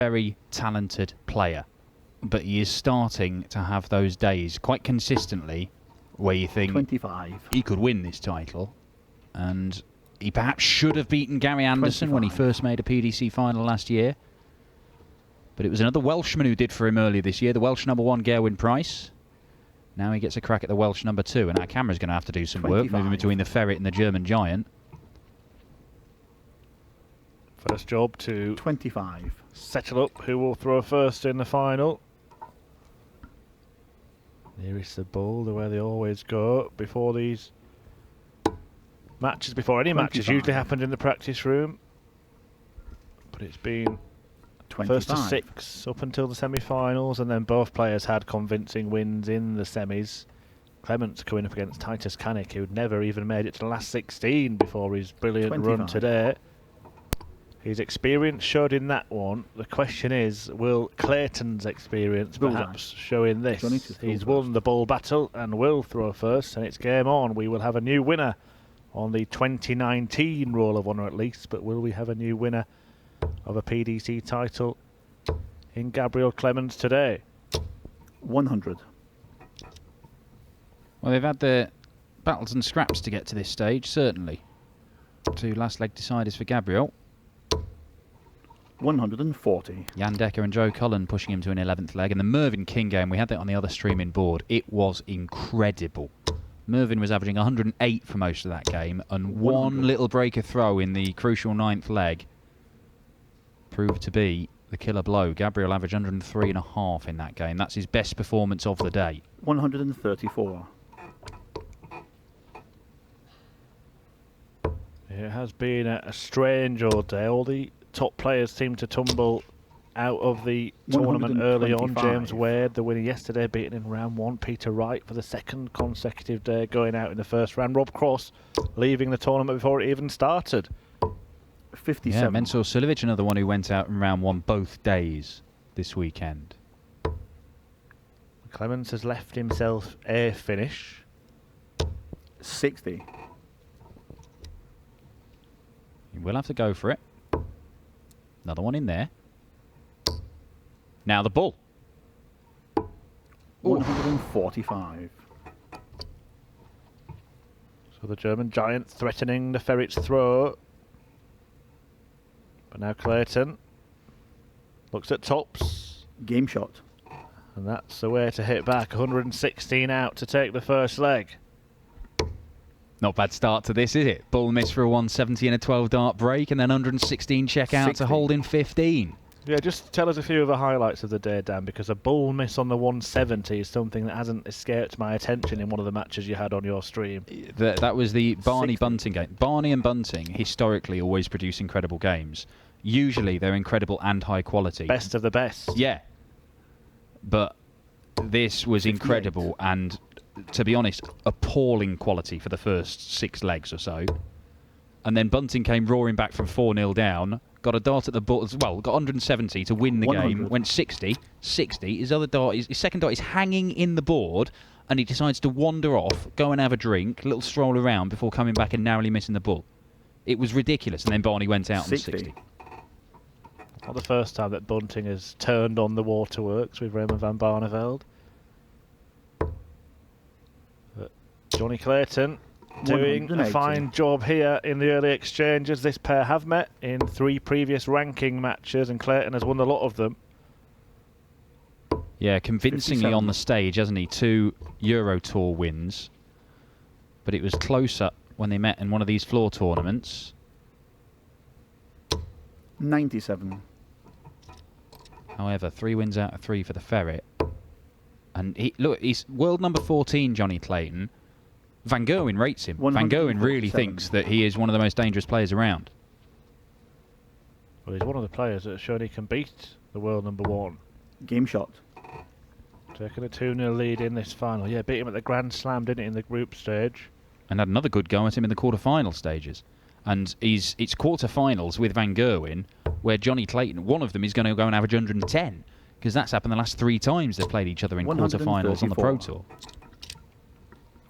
very talented player, but he is starting to have those days quite consistently where you think 25. he could win this title, and he perhaps should have beaten Gary Anderson 25. when he first made a PDC final last year. But it was another Welshman who did for him earlier this year, the Welsh number 1, Gerwyn Price. Now he gets a crack at the Welsh number 2, and our camera's going to have to do some 25. work, moving between the Ferret and the German Giant. First job to 25. settle up who will throw first in the final. Nearest the ball, the way they always go before these matches, before any 25. matches usually happened in the practice room. But it's been 25. first to 6 up until the semi-finals, and then both players had convincing wins in the semis. Clemens coming up against Titus Kanik, who'd never even made it to the last 16 before his brilliant 25. run today. His experience showed in that one. The question is, will Clayton's experience perhaps show in this? He's won the ball battle and will throw first, and it's game on. We will have a new winner on the 2019 Roll of Honour at least, but will we have a new winner of a PDC title in Gabriel Clemens today? 100. Well, they've had their battles and scraps to get to this stage, certainly. 2 last leg deciders for Gabriel. 140. Jan Decker and Joe Cullen pushing him to an 11th leg. And the Mervyn King game, we had that on the other streaming board. It was incredible. Mervyn was averaging 108 for most of that game, and 100. Little breaker throw in the crucial 9th leg proved to be the killer blow. Gabriel averaged 103.5 in that game. That's his best performance of the day. 134. It has been a strange old day. All the top players seem to tumble out of the tournament early on. James Wade, the winner yesterday, beaten in round 1. Peter Wright for the 2nd consecutive day, going out in the first round. Rob Cross leaving the tournament before it even started. 57. Yeah, Mensur Sulevic, another one who went out in round 1 both days this weekend. Clemens has left himself a finish. 60. He will have to go for it. Another one in there. Now the bull. 145. So the German Giant threatening the Ferret's throw. But now Clayton looks at tops. Game shot. And that's the way to hit back. 116 out to take the first leg. Not bad start to this, is it? Bull miss for a 170 and a 12 dart break, and then 116 check out 60. to hold in 15. Yeah, just tell us a few of the highlights of the day, Dan, because a bull miss on the 170 is something that hasn't escaped my attention in one of the matches you had on your stream. That was the Barney 60. Bunting game. Barney and Bunting historically always produce incredible games. Usually they're incredible and high quality. Best of the best. Yeah. But this was 58. incredible and, to be honest, appalling quality for the first 6 legs or so. And then Bunting came roaring back from 4-0 down, got a dart at the ball as well, got 170 to win the 100. game, went 60, his other dart, his second dart is hanging in the board, and he decides to wander off, go and have a drink, a little stroll around before coming back and narrowly missing the bull. It was ridiculous, and then Barney went out 60. on 60. Not the first time that Bunting has turned on the waterworks with Raymond van Barneveld. But Jonny Clayton doing a 180. fine job here in the early exchanges. This pair have met in 3 previous ranking matches, and Clayton has won a lot of them. Yeah, convincingly 57. on the stage, hasn't he? 2 Euro Tour wins. But it was closer when they met in one of these floor tournaments. 97. However, 3 wins out of 3 for the Ferret. And he's world number 14, Jonny Clayton. Van Gerwen rates him. Van Gerwen really 147. thinks that he is one of the most dangerous players around. Well, he's one of the players that has shown he can beat the world number 1. Game shot. Taking a 2-0 lead in this final. Yeah, beat him at the Grand Slam, didn't it, in the group stage? And had another good go at him in the quarter-final stages. And it's quarter-finals with Van Gerwen, where Jonny Clayton, one of them is going to go and average 110. Because that's happened the last 3 times they've played each other in quarter-finals on the Pro Tour.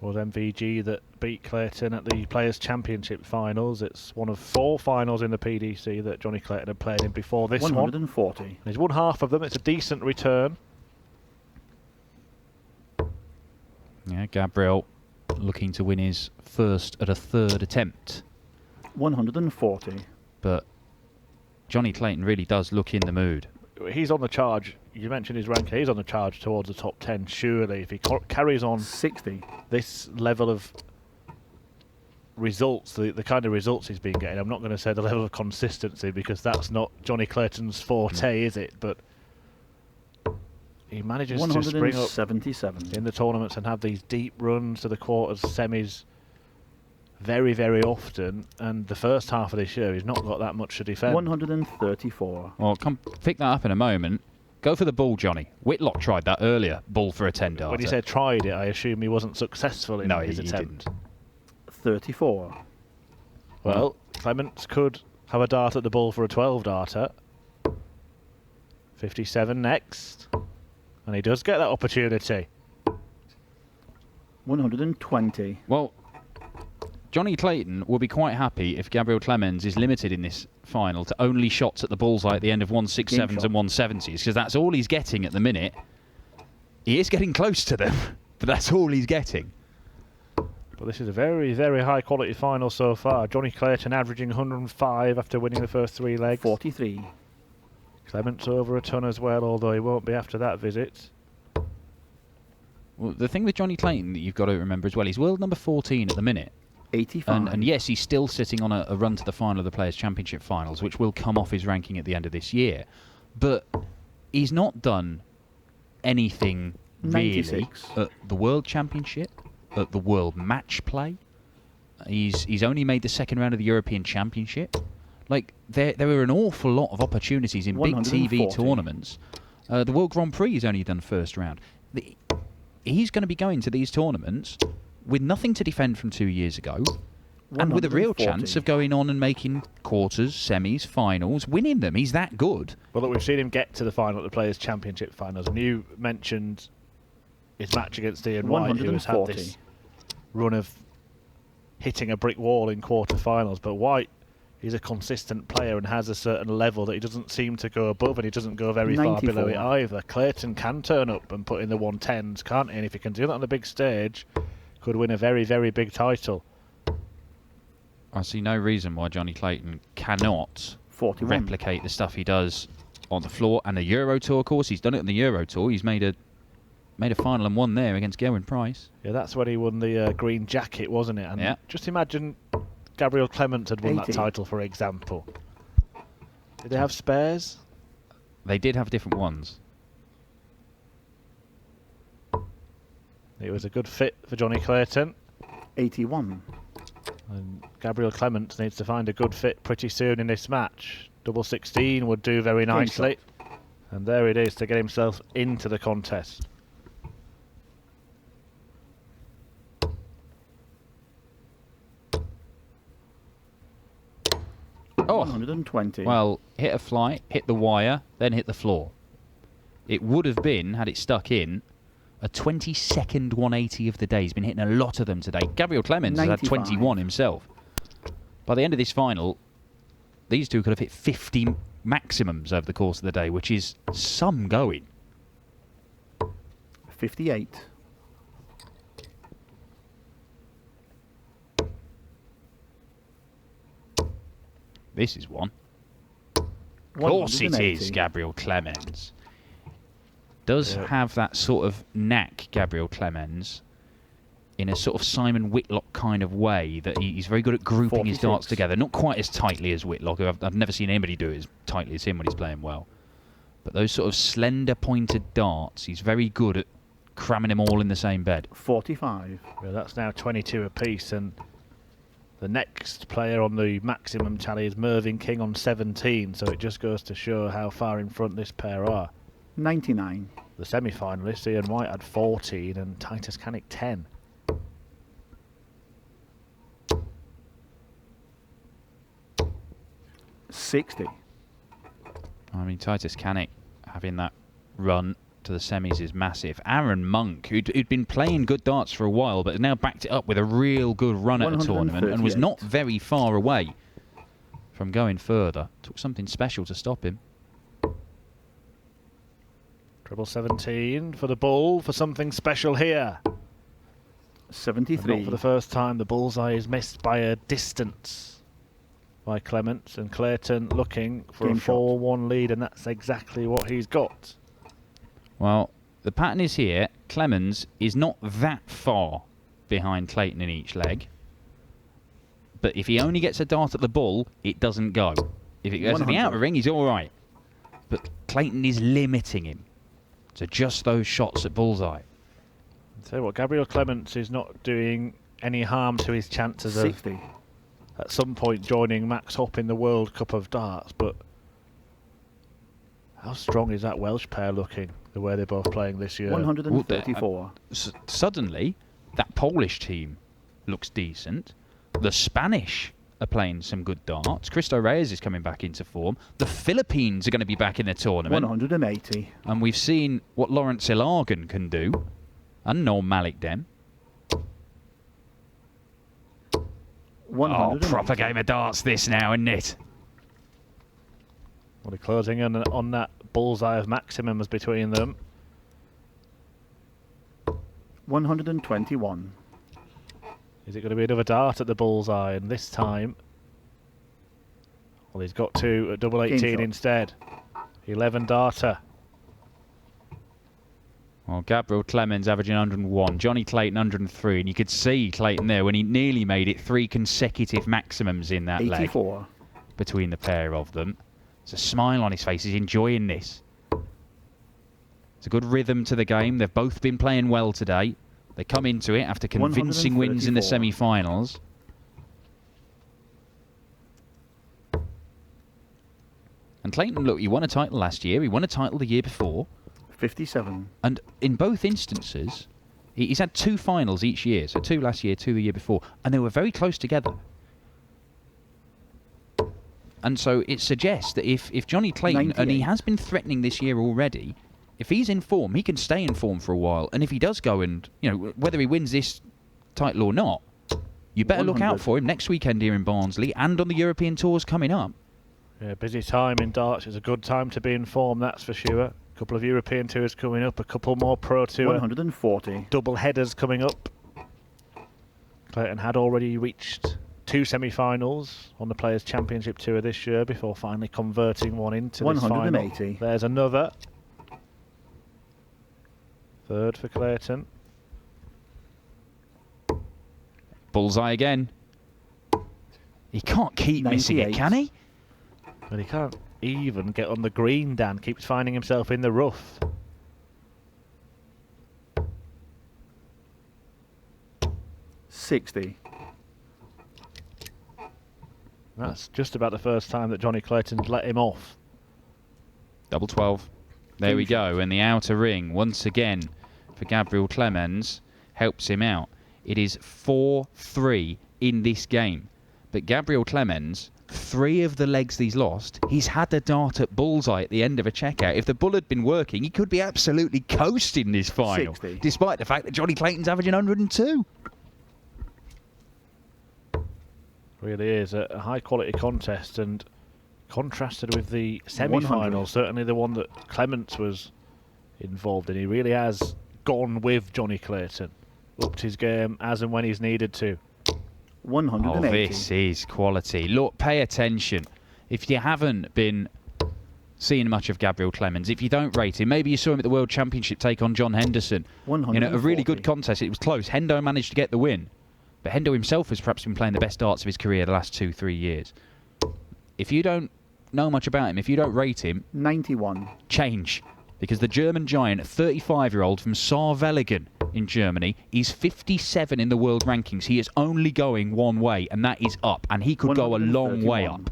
was MVG that beat Clayton at the Players' Championship finals. It's one of 4 finals in the PDC that Jonny Clayton had played in before this 140. one. And he's won half of them. It's a decent return. Yeah, Gabriel looking to win his first at a 3rd attempt. 140. But Jonny Clayton really does look in the mood. He's on the charge. You mentioned his ranking. He's on the charge towards the top 10, surely. If he carries on 60. This level of results, the kind of results he's been getting, I'm not going to say the level of consistency because that's not Jonny Clayton's forte, is it? But he manages to spring up 177 in the tournaments and have these deep runs to the quarters, semis very, very often. And the first half of this year, he's not got that much to defend. 134. Well, come pick that up in a moment. Go for the ball, Johnny. Whitlock tried that earlier. Ball for a 10 darter. When you said tried it, I assume he wasn't successful in his attempt. Didn't. 34. Well, Clemens could have a dart at the ball for a 12 darter. 57 next. And he does get that opportunity. 120. Well, Jonny Clayton will be quite happy if Gabriel Clemens is limited in this final to only shots at the bullseye at the end of 167s and 170s, because that's all he's getting at the minute. He is getting close to them, but that's all he's getting. But this is a very, very high quality final so far. Jonny Clayton averaging 105 after winning the first 3 legs. 43. Clements over a ton as well, although he won't be after that visit. Well, the thing with Jonny Clayton that you've got to remember as well, he's world number 14 at the minute. 85. And yes, he's still sitting on a run to the final of the Players' Championship finals, which will come off his ranking at the end of this year. But he's not done anything really 96. at the World Championship, at the World Match Play. He's only made the 2nd round of the European Championship. Like, there were an awful lot of opportunities in big TV tournaments. The World Grand Prix he's only done 1st round. He's going to be going to these tournaments with nothing to defend from 2 years ago, and with a real chance of going on and making quarters, semis, finals, winning them. He's that good. Well, look, we've seen him get to the final at the Players' Championship finals, and you mentioned his match against Ian White, who has had this run of hitting a brick wall in quarter-finals. But White, he's a consistent player and has a certain level that he doesn't seem to go above, and he doesn't go very 94. far below it either. Clayton can turn up and put in the 110s, can't he? And if he can do that on a big stage, could win a very, very big title. I see no reason why Jonny Clayton cannot 41. replicate the stuff he does on the floor and the Euro Tour course. He's done it on the Euro Tour. He's made a final and won there against Gerwyn Price. Yeah, that's when he won the green jacket, wasn't it? And yeah. Just imagine Gabriel Clemens had won 80. that title, for example. Did they have spares? They did have different ones. It was a good fit for Jonny Clayton. 81. And Gabriel Clemens needs to find a good fit pretty soon in this match. Double 16 would do very nicely. And there it is to get himself into the contest. Oh, 120. well, hit a flight, hit the wire, then hit the floor. It would have been, had it stuck in, a 22nd 180 of the day. He's been hitting a lot of them today. Gabriel Clemens has had 21 himself. By the end of this final, these two could have hit 50 maximums over the course of the day, which is some going. 58. This is one. Of course it is, Gabriel Clemens. Does have that sort of knack, Gabriel Clemens, in a sort of Simon Whitlock kind of way, that he's very good at grouping 46. his darts together. Not quite as tightly as Whitlock. I've never seen anybody do it as tightly as him when he's playing well. But those sort of slender pointed darts, he's very good at cramming them all in the same bed. 45. Well, that's now 22 apiece, and the next player on the maximum tally is Mervyn King on 17, so it just goes to show how far in front this pair are. 99. The semi-finalists, Ian White had 14 and Titus Canick 10. $60. I mean, Titus Canick having that run to the semis is massive. Aaron Monk, who'd been playing good darts for a while, but has now backed it up with a real good run at the tournament and was not very far away from going further. Took something special to stop him. Treble 17 for the bull, for something special here. 73. And not for the first time, the bullseye is missed by a distance by Clements, and Clayton looking for a 4-1 lead, and that's exactly what he's got. Well, the pattern is here. Clemens is not that far behind Clayton in each leg. But if he only gets a dart at the bull, it doesn't go. If it goes to the outer ring, he's all right. But Clayton is limiting him to just those shots at bullseye. I'll tell you what, Gabriel Clemens is not doing any harm to his chances 60. of at some point joining Max Hopp in the World Cup of Darts, but how strong is that Welsh pair looking, the way they're both playing this year? 134. Suddenly, that Polish team looks decent. The Spanish are playing some good darts. Cristo Reyes is coming back into form. The Philippines are going to be back in the tournament. 180. And we've seen what Lawrence Ilagan can do. And Noel Malik Dem. Oh, proper game of darts this now, isn't it? Well, they're closing in on that bullseye of maximums between them. 121. Is it going to be another dart at the bullseye? And this time, well, he's got two at double 18 instead. 11 darter. Well, Gabriel Clemens averaging 101, Jonny Clayton 103, and you could see Clayton there when he nearly made it 3 consecutive maximums in that 84. leg between the pair of them. There's a smile on his face, he's enjoying this. It's a good rhythm to the game, they've both been playing well today. They come into it after convincing wins in the semi-finals. And Clayton, look, he won a title last year, he won a title the year before. 57. And in both instances, he's had 2 finals each year. So 2 last year, 2 the year before. And they were very close together. And so it suggests that if Jonny Clayton, 98. and he has been threatening this year already, if he's in form, he can stay in form for a while. And if he does go and, you know, whether he wins this title or not, you better 100. look out for him next weekend here in Barnsley and on the European tours coming up. Yeah, busy time in darts. It's a good time to be in form, that's for sure. A couple of European tours coming up, a couple more Pro Tour. 140. Double headers coming up. Clayton had already reached 2 semi-finals on the Players' Championship Tour this year before finally converting one into this final. 180. There's another. Third for Clayton. Bullseye again. He can't keep missing it, can he? But he can't even get on the green, Dan. Keeps finding himself in the rough. $60. That's just about the first time that Jonny Clayton's let him off. Double 12. There we go. And the outer ring, once again, for Gabriel Clemens, helps him out. It is 4-3 in this game. But Gabriel Clemens, 3 of the legs he's lost, he's had a dart at bullseye at the end of a checkout. If the bull had been working, he could be absolutely coasting this final, 60. despite the fact that Jonny Clayton's averaging 102. Really is a high-quality contest, and contrasted with the semi-final, certainly the one that Clements was involved in. He really has gone with Jonny Clayton, upped his game as and when he's needed to. 180. Oh, this is quality. Look, pay attention. If you haven't been seeing much of Gabriel Clemens, if you don't rate him, maybe you saw him at the World Championship take on John Henderson. 140. You know, a really good contest. It was close. Hendo managed to get the win. But Hendo himself has perhaps been playing the best darts of his career the last 2-3 years. If you don't know much about him, if you don't rate him, 91. Change. Because the German giant, 35-year-old from Saarvelligen in Germany, he's 57 in the world rankings. He is only going one way, and that is up. And he could go a long way up.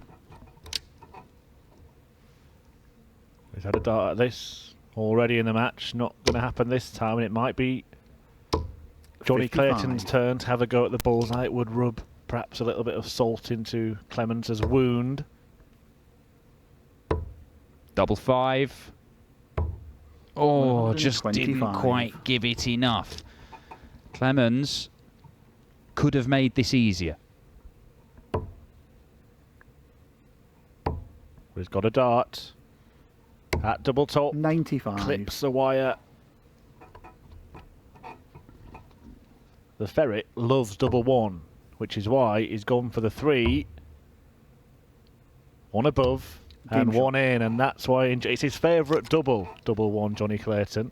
He's had a dart at this already in the match. Not going to happen this time, and it might be Jonny 55. Clayton's turn to have a go at the bullseye. It would rub perhaps a little bit of salt into Clemens' wound. Double 5. Oh, just didn't quite give it enough. Clemens could have made this easier. He's got a dart. At double top. 95. Clips the wire. The Ferret loves double one, which is why he's gone for the 3. One above and one in, and that's why it's his favourite double one, Jonny Clayton.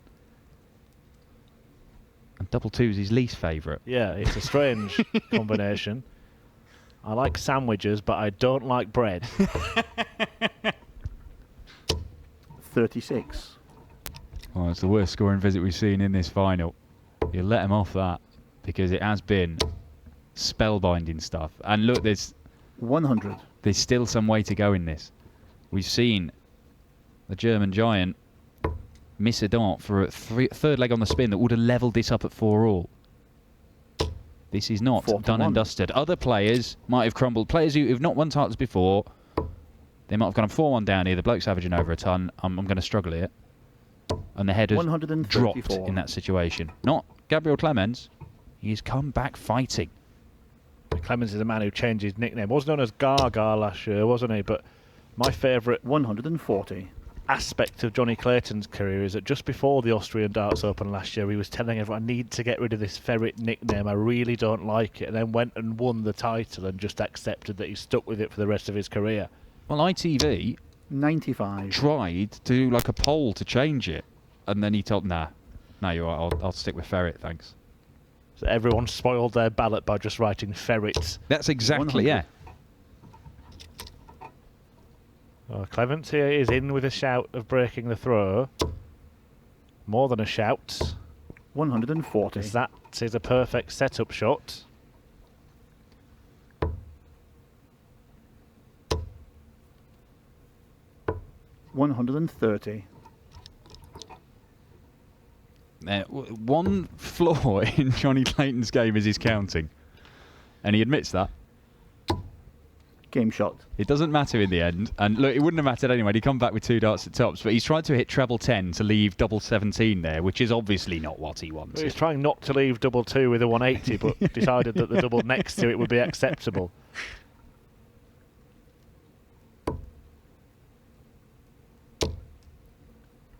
And double 2's his least favourite. Yeah, it's a strange combination. I like sandwiches, but I don't like bread. 36. Oh, it's the worst scoring visit we've seen in this final. You let him off that because it has been spellbinding stuff. And look, there's 100. There's still some way to go in this. We've seen the German giant miss a dart for a third leg on the spin that would have levelled this up at 4-all. This is not done and dusted. Other players might have crumbled. Players who've not won titles before, they might have gone 4-1 down here. The bloke's averaging over a ton. I'm going to struggle here. And the head has dropped in that situation. Not Gabriel Clemens. He's come back fighting. Clemens is a man who changed his nickname. Was known as Gaga last year, wasn't he? But my favourite 140 aspect of Jonny Clayton's career is that just before the Austrian Darts Open last year, he was telling everyone, I need to get rid of this Ferret nickname. I really don't like it. And then went and won the title and just accepted that he's stuck with it for the rest of his career. Well, ITV 95 tried to do like a poll to change it. And then he told, nah, you're right. I'll stick with Ferret, thanks. So everyone spoiled their ballot by just writing Ferrets. That's exactly, 100. yeah. Oh, Clemens here is in with a shout of breaking the throw. More than a shout. 140. That is a perfect setup shot. $130. One flaw in Jonny Clayton's game is his counting. And he admits that. Game shot. It doesn't matter in the end. And look, it wouldn't have mattered anyway. He'd come back with 2 darts at tops. But he's tried to hit treble 10 to leave double 17 there, which is obviously not what he wanted. He's trying not to leave double 2 with a 180, but decided that the double next to it would be acceptable.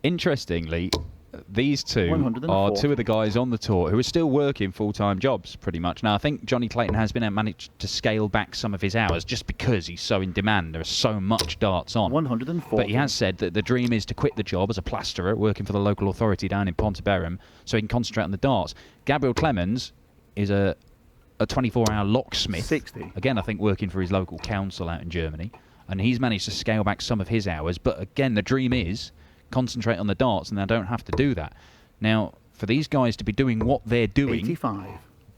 Interestingly, these two are 2 of the guys on the tour who are still working full-time jobs, pretty much. Now, I think Jonny Clayton has been managed to scale back some of his hours just because he's so in demand. There are so much darts on. 140. But he has said that the dream is to quit the job as a plasterer, working for the local authority down in Ponteberem, so he can concentrate on the darts. Gabriel Clemens is a 24-hour locksmith. 60. Again, I think working for his local council out in Germany. And he's managed to scale back some of his hours. But again, the dream is concentrate on the darts, and they don't have to do that. Now, for these guys to be doing what they're doing, 85.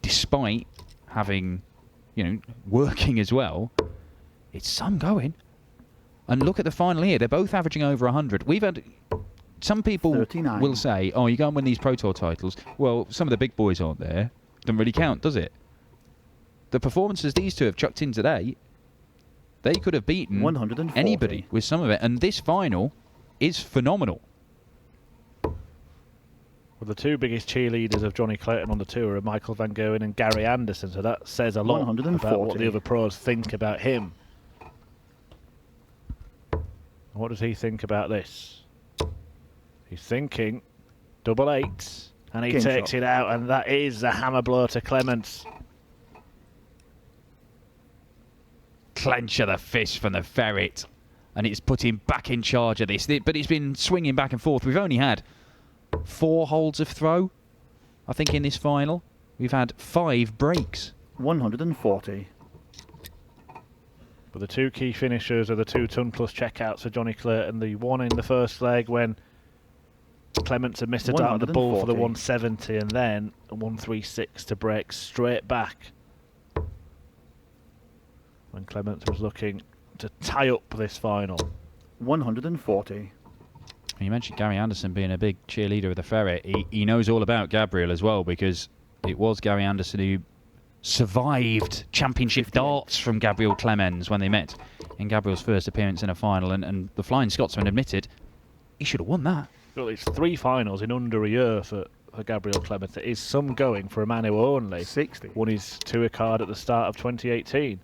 despite having, working as well, it's some going. And look at the final here. They're both averaging over 100. We've had... Some people 39. will say, oh, you go and win these Pro Tour titles. Well, some of the big boys aren't there. Doesn't really count, does it? The performances these two have chucked in today, they could have beaten 140. anybody with some of it. And this final is phenomenal. Well, the 2 biggest cheerleaders of Jonny Clayton on the tour are Michael van Gerwen and Gary Anderson, so that says a lot about what the other pros think about him. What does he think about this? He's thinking double 8, and he takes it out, and that is a hammer blow to Clemens. Clench of the fist from the Ferret. And it's put him back in charge of this. But it's been swinging back and forth. We've only had 4 holds of throw, I think, in this final. We've had 5 breaks. 140. But the 2 key finishers are the 2 ton-plus checkouts for Jonny Clayton. The one in the first leg when Clemens had missed a dart on the ball for the 170, and then a 136 to break straight back when Clemens was looking to tie up this final. 140. You mentioned Gary Anderson being a big cheerleader of the Ferret. He knows all about Gabriel as well, because it was Gary Anderson who survived championship darts from Gabriel Clemens when they met in Gabriel's first appearance in a final. And the Flying Scotsman admitted he should have won that. Well, it's 3 finals in under a year for Gabriel Clemens. It is some going for a man who only 60. won his tour card at the start of 2018.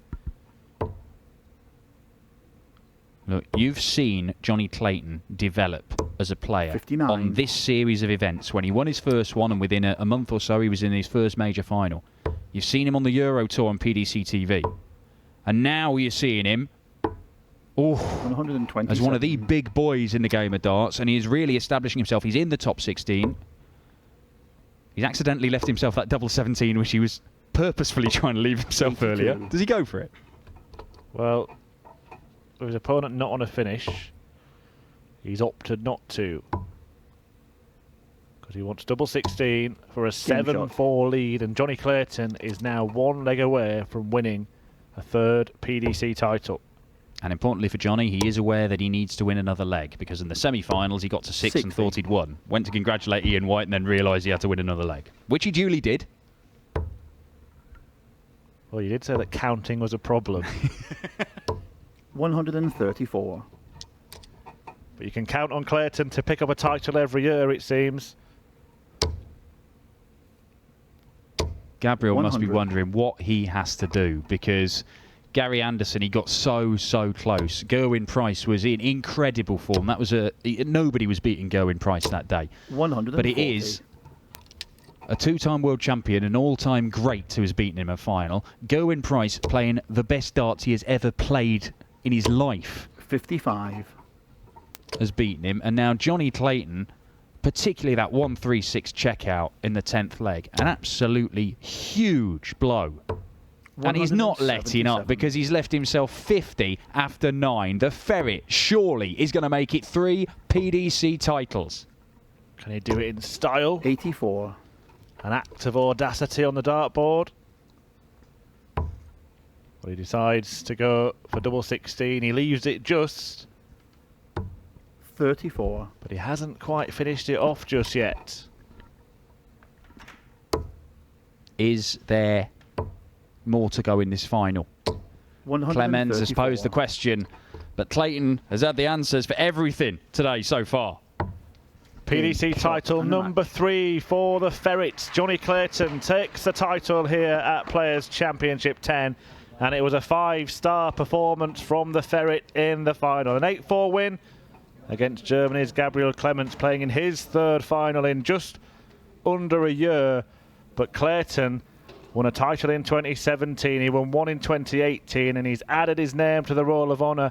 Look, you've seen Jonny Clayton develop as a player 59. on this series of events. When he won his first one, and within a month or so, he was in his first major final. You've seen him on the Euro Tour on PDC TV. And now you're seeing him as one of the big boys in the game of darts, and he is really establishing himself. He's in the top 16. He's accidentally left himself that double 17, which he was purposefully trying to leave himself 82. earlier. Does he go for it? Well, with his opponent not on a finish, he's opted not to. Because he wants double 16 for a 7-4 lead, and Jonny Clayton is now 1 leg away from winning a 3rd PDC title. And importantly for Jonny, he is aware that he needs to win another leg, because in the semi-finals he got to 6 and thought he'd won. Went to congratulate Ian White and then realised he had to win another leg, which he duly did. Well, you did say that counting was a problem. 134. But you can count on Clayton to pick up a title every year, it seems. Gabriel 100. must be wondering what he has to do, because Gary Anderson, he got so close. Gerwyn Price was in incredible form. That was nobody was beating Gerwyn Price that day. 140. But it is a 2-time world champion, an all-time great who has beaten him in a final. Gerwyn Price playing the best darts he has ever played in his life. 55. Has beaten him. And now Jonny Clayton, particularly that 136 checkout in the 10th leg, an absolutely huge blow. And he's not letting up, because he's left himself 50 after 9. The Ferret surely is going to make it 3 PDC titles. Can he do it in style? 84. An act of audacity on the dartboard. Well, he decides to go for double 16. He leaves it just. 34. But he hasn't quite finished it off just yet. Is there more to go in this final? Clemens has posed the question, but Clayton has had the answers for everything today so far. PDC title number 3 for the Ferrets. Jonny Clayton takes the title here at Players' Championship 10, and it was a 5-star performance from the Ferret in the final. An 8-4 win against Germany's Gabriel Clemens, playing in his 3rd final in just under a year. But Clayton won a title in 2017, he won 1 in 2018, and he's added his name to the Roll of Honour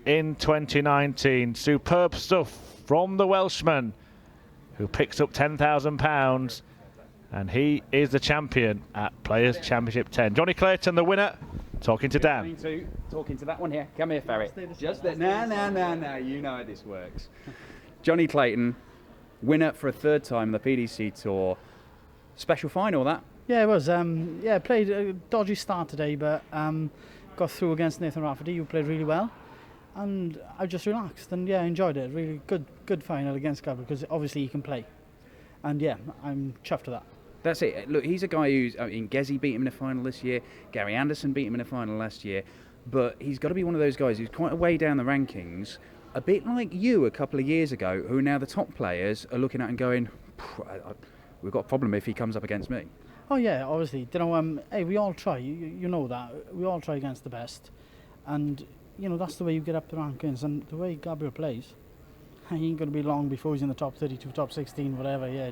in 2019. Superb stuff from the Welshman, who picks up £10,000, and he is the champion at Players' Championship 10. Jonny Clayton, the winner, talking to Dan. Talking to that one here. Come here, Ferret. Just there. No. You know how this works. Jonny Clayton, winner for a 3rd time on the PDC Tour. Special final, that. Yeah, it was. Played a dodgy start today, but got through against Nathan Rafferty, who played really well. And I just relaxed and enjoyed it. Really good final against Gabriel, because obviously he can play. And I'm chuffed with that. That's it. Look, he's a guy who's, Gezi beat him in a final this year. Gary Anderson beat him in a final last year. But he's got to be one of those guys who's quite a way down the rankings, a bit like you a couple of years ago, who now the top players are looking at and going, we've got a problem if he comes up against me. Oh yeah, obviously. Hey, we all try. You know that. We all try against the best. And that's the way you get up the rankings, and the way Gabriel plays, he ain't going to be long before he's in the top 32, top 16, whatever. Yeah,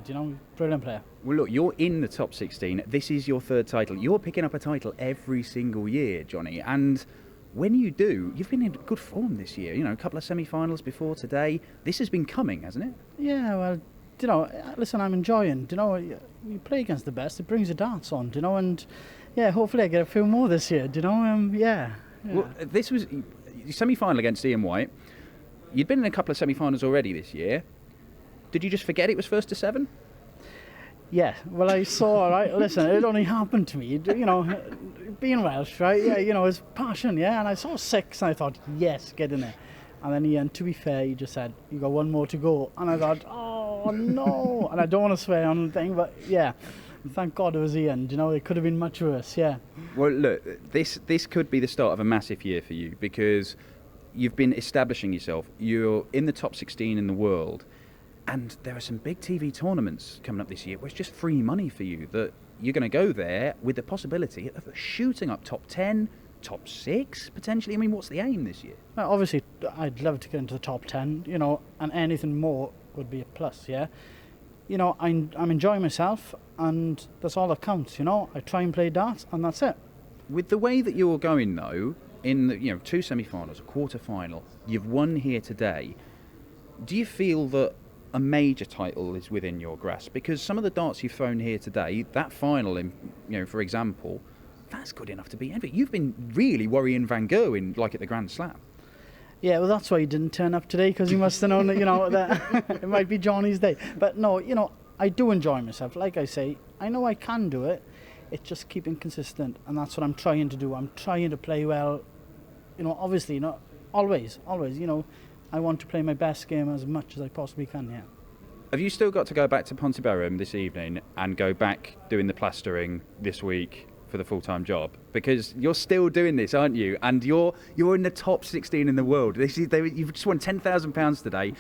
brilliant player. Well, look, you're in the top 16. This is your 3rd title. You're picking up a title every single year, Jonny. And when you do, you've been in good form this year. A couple of semi-finals before today. This has been coming, hasn't it? Yeah, well, listen, I'm enjoying. We play against the best. It brings the darts on, and hopefully I get a few more this year. Well, this was your semi-final against Ian White. You'd been in a couple of semi-finals already this year. Did you just forget it was 1st to 7? Yeah, well, I saw, right, listen, it only happened to me, being Welsh, right, it's passion, and I saw 6, and I thought, yes, get in there. And then Ian, to be fair, he just said, you got 1 more to go, and I thought, oh, no, and I don't want to swear on the thing, but thank God it was Ian, it could have been much worse, Well, look, this could be the start of a massive year for you, because you've been establishing yourself. You're in the top 16 in the world. And there are some big TV tournaments coming up this year where it's just free money for you, that you're going to go there with the possibility of shooting up top 10, top 6, potentially. I mean, what's the aim this year? Well, obviously, I'd love to get into the top 10, you know, and anything more would be a plus, yeah? You know, I'm enjoying myself, and that's all that counts, you know? I try and play darts, and that's it. With the way that you're going, though, in the, 2 semi-finals, a quarter-final, you've won here today, do you feel that a major title is within your grasp? Because some of the darts you've thrown here today, that final, for example, that's good enough to beat Envy. You've been really worrying Van Gerwen, like at the Grand Slam. Yeah, well, that's why he didn't turn up today, because he must have known that, that it might be Johnny's day. But no, I do enjoy myself. Like I say, I know I can do it. It's just keeping consistent, and that's what I'm trying to do. I'm trying to play well, obviously, not always, I want to play my best game as much as I possibly can, yeah. Have you still got to go back to Pontebarum this evening and go back doing the plastering this week for the full-time job? Because you're still doing this, aren't you? And you're in the top 16 in the world. You've just won £10,000 today.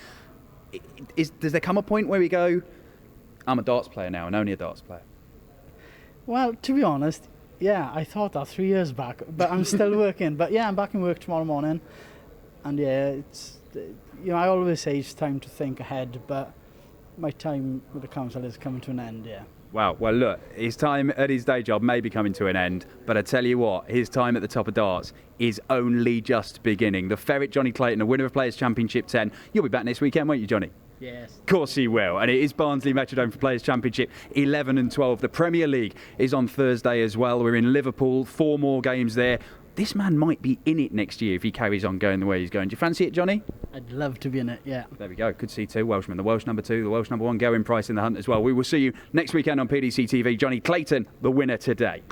Does there come a point where we go, I'm a darts player now and only a darts player? Well, to be honest, yeah, I thought that 3 years back, but I'm still working. But yeah, I'm back in work tomorrow morning. And yeah, it's, I always say it's time to think ahead, but my time with the council is coming to an end, yeah. Wow, well look, his time at his day job may be coming to an end, but I tell you what, his time at the top of darts is only just beginning. The Ferret, Jonny Clayton, the winner of Players' Championship 10. You'll be back next weekend, won't you, Johnny? Yes. Of course he will, and it is Barnsley Metrodome for Players' Championship 11 and 12. The Premier League is on Thursday as well. We're in Liverpool, 4 more games there. This man might be in it next year if he carries on going the way he's going. Do you fancy it, Johnny? I'd love to be in it, yeah. There we go. Could see 2 Welshmen. The Welsh number 2, the Welsh number 1, Gerwyn Price in the hunt as well. We will see you next weekend on PDC TV. Jonny Clayton, the winner today.